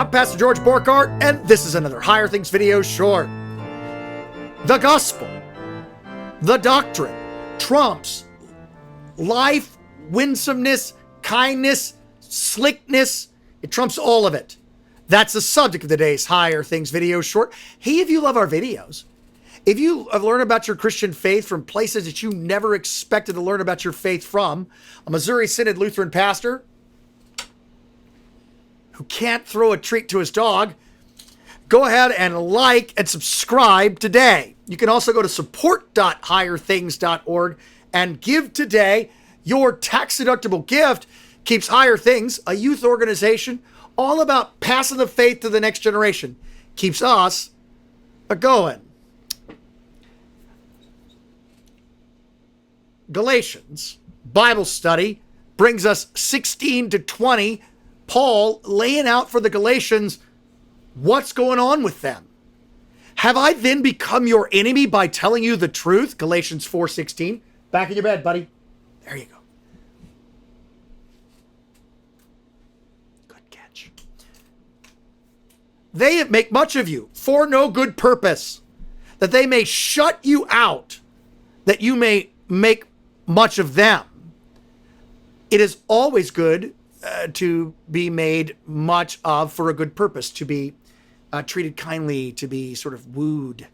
I'm Pastor George Borkart, and this is another Higher Things video short. The gospel, the doctrine, trumps life, winsomeness, kindness, slickness. It trumps all of it. That's the subject of today's Higher Things video short. Hey, if you love our videos, if you have learned about your Christian faith from places that you never expected to learn about your faith from, a Missouri Synod Lutheran pastor who can't throw a treat to his dog, go ahead and like and subscribe today. You can also go to support.higherthings.org and give today. Your tax-deductible gift keeps Higher Things, a youth organization all about passing the faith to the next generation, keeps us going. Galatians Bible study brings us 16 to 20. Paul laying out for the Galatians what's going on with them. Have I then become your enemy by telling you the truth? Galatians 4:16. Back in your bed, buddy. There you go. Good catch. They make much of you for no good purpose, that they may shut you out, that you may make much of them. It is always good to be made much of for a good purpose, to be treated kindly, to be sort of wooed.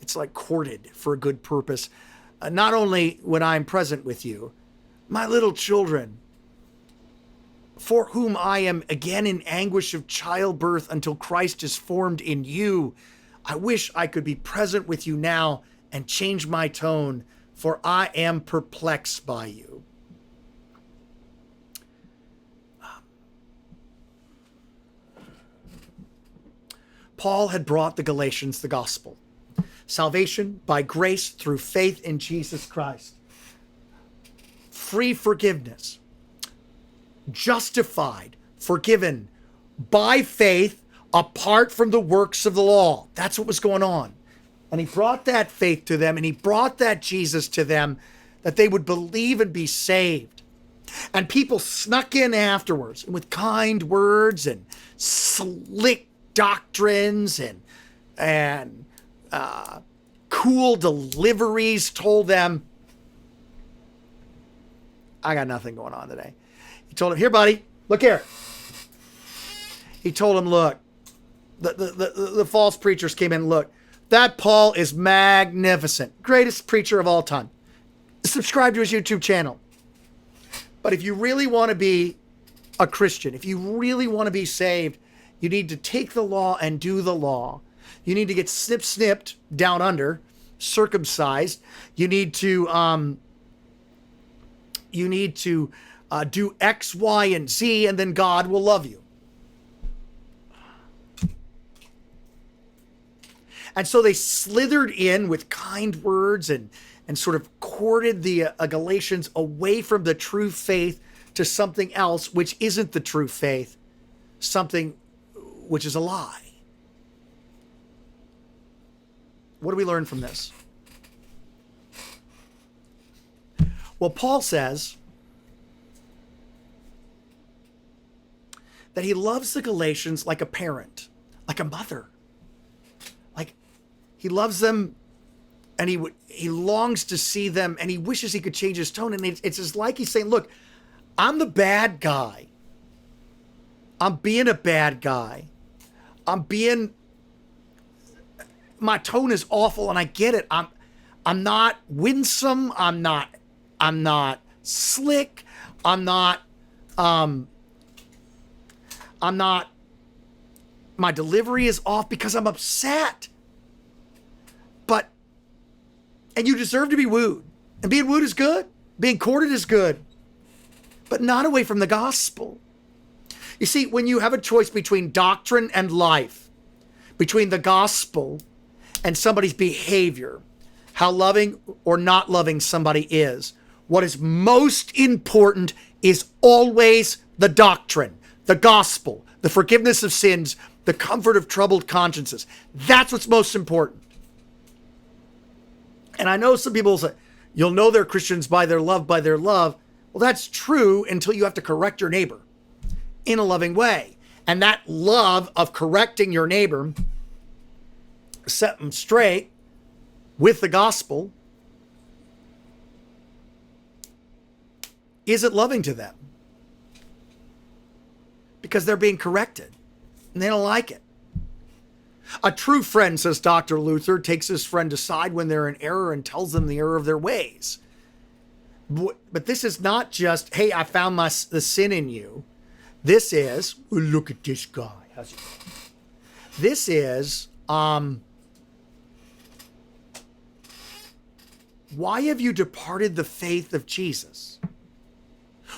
It's like courted for a good purpose. Not only when I'm present with you, my little children, for whom I am again in anguish of childbirth until Christ is formed in you. I wish I could be present with you now and change my tone, for I am perplexed by you. Paul had brought the Galatians the gospel. Salvation by grace through faith in Jesus Christ. Free forgiveness. Justified, forgiven by faith apart from the works of the law. That's what was going on. And he brought that faith to them, and he brought that Jesus to them, that they would believe and be saved. And people snuck in afterwards, and with kind words and slick doctrines and cool deliveries told them, I got nothing going on today. He told him, here, buddy, look here. He told him, look, the false preachers came in, look, that Paul is magnificent. Greatest preacher of all time. Subscribe to his YouTube channel. But if you really want to be a Christian, if you really want to be saved, you need to take the law and do the law. You need to get snipped down under, circumcised. You need to do X, Y, and Z, and then God will love you. And so they slithered in with kind words and sort of courted the Galatians away from the true faith to something else, which isn't the true faith, something which is a lie. What do we learn from this? Well, Paul says that he loves the Galatians like a parent, like a mother. Like he loves them, and he longs to see them, and he wishes he could change his tone. And it's just like he's saying, look, I'm the bad guy. I'm being a bad guy. My tone is awful, and I get it. I'm not winsome. I'm not slick. My delivery is off because I'm upset. And you deserve to be wooed. And being wooed is good. Being courted is good. But not away from the gospel. You see, when you have a choice between doctrine and life, between the gospel and somebody's behavior, how loving or not loving somebody is, what is most important is always the doctrine, the gospel, the forgiveness of sins, the comfort of troubled consciences. That's what's most important. And I know some people say, you'll know they're Christians by their love, Well, that's true until you have to correct your neighbor in a loving way. And that love of correcting your neighbor, set them straight with the gospel, isn't loving to them. Because they're being corrected and they don't like it. A true friend, says Dr. Luther, takes his friend aside when they're in error and tells them the error of their ways. But this is not just, hey, I found the sin in you. This is, well, look at this guy. How's it going? This is, why have you departed the faith of Jesus?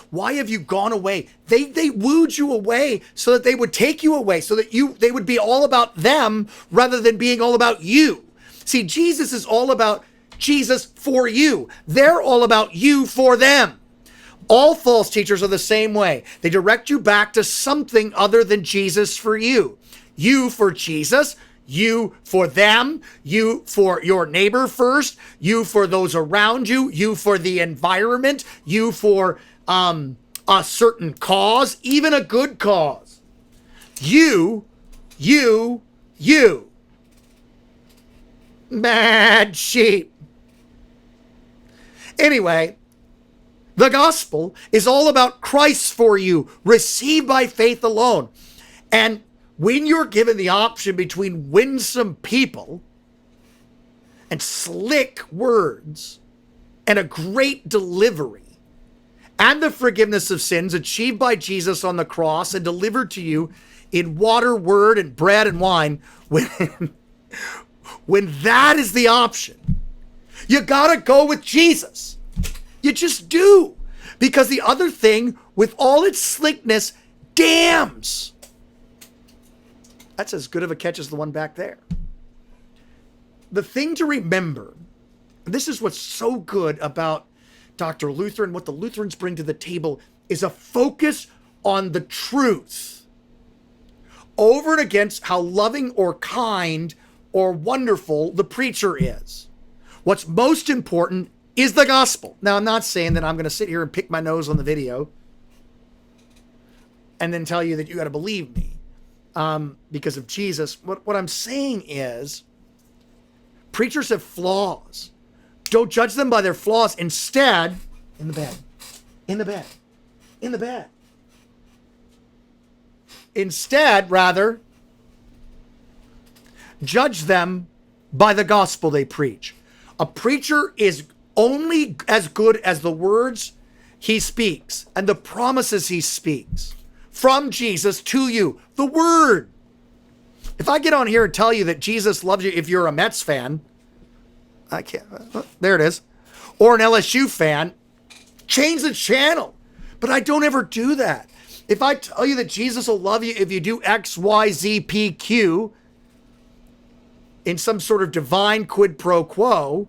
Why have you gone away? They wooed you away so that they would take you away, so that they would be all about them rather than being all about you. See, Jesus is all about Jesus for you. They're all about you for them. All false teachers are the same way. They direct you back to something other than Jesus for you. You for Jesus, you for them, you for your neighbor first, you for those around you, you for the environment, you for a certain cause, even a good cause. You. Mad sheep. Anyway, the gospel is all about Christ for you, received by faith alone. And when you're given the option between winsome people and slick words and a great delivery, and the forgiveness of sins achieved by Jesus on the cross and delivered to you in water, word, and bread and wine, when that is the option, you gotta go with Jesus. You just do. Because the other thing, with all its slickness, damns. That's as good of a catch as the one back there. The thing to remember, this is what's so good about Dr. Luther and what the Lutherans bring to the table, is a focus on the truth over and against how loving or kind or wonderful the preacher is. What's most important is the gospel. Now, I'm not saying that I'm going to sit here and pick my nose on the video and then tell you that you got to believe me because of Jesus. What I'm saying is preachers have flaws. Don't judge them by their flaws. Instead, in the bed. Instead, rather, judge them by the gospel they preach. A preacher is only as good as the words he speaks and the promises he speaks from Jesus to you. The word. If I get on here and tell you that Jesus loves you if you're a Mets fan, I can't. There it is. Or an LSU fan, change the channel. But I don't ever do that. If I tell you that Jesus will love you if you do X, Y, Z, P, Q in some sort of divine quid pro quo,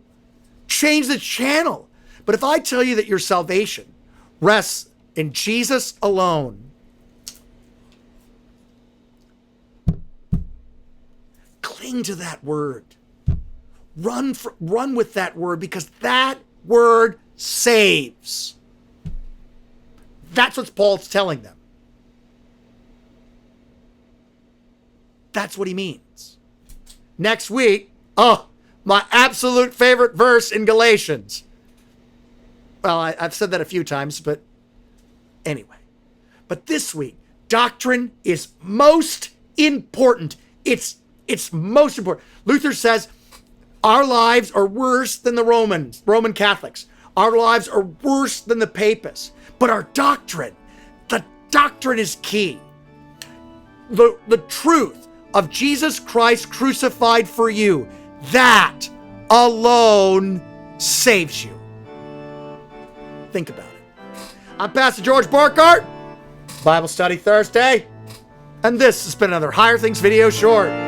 change the channel. But if I tell you that your salvation rests in Jesus alone, cling to that word. Run with that word, because that word saves. That's what Paul's telling them. That's what he means. Next week, my absolute favorite verse in Galatians. Well, I've said that a few times, but anyway. But this week, doctrine is most important. It's most important. Luther says, our lives are worse than the Roman Catholics. Our lives are worse than the papists. But our doctrine, the doctrine is key. The truth of Jesus Christ crucified for you, that alone saves you. Think about it. I'm Pastor George Borkart, Bible Study Thursday, and this has been another Higher Things video short.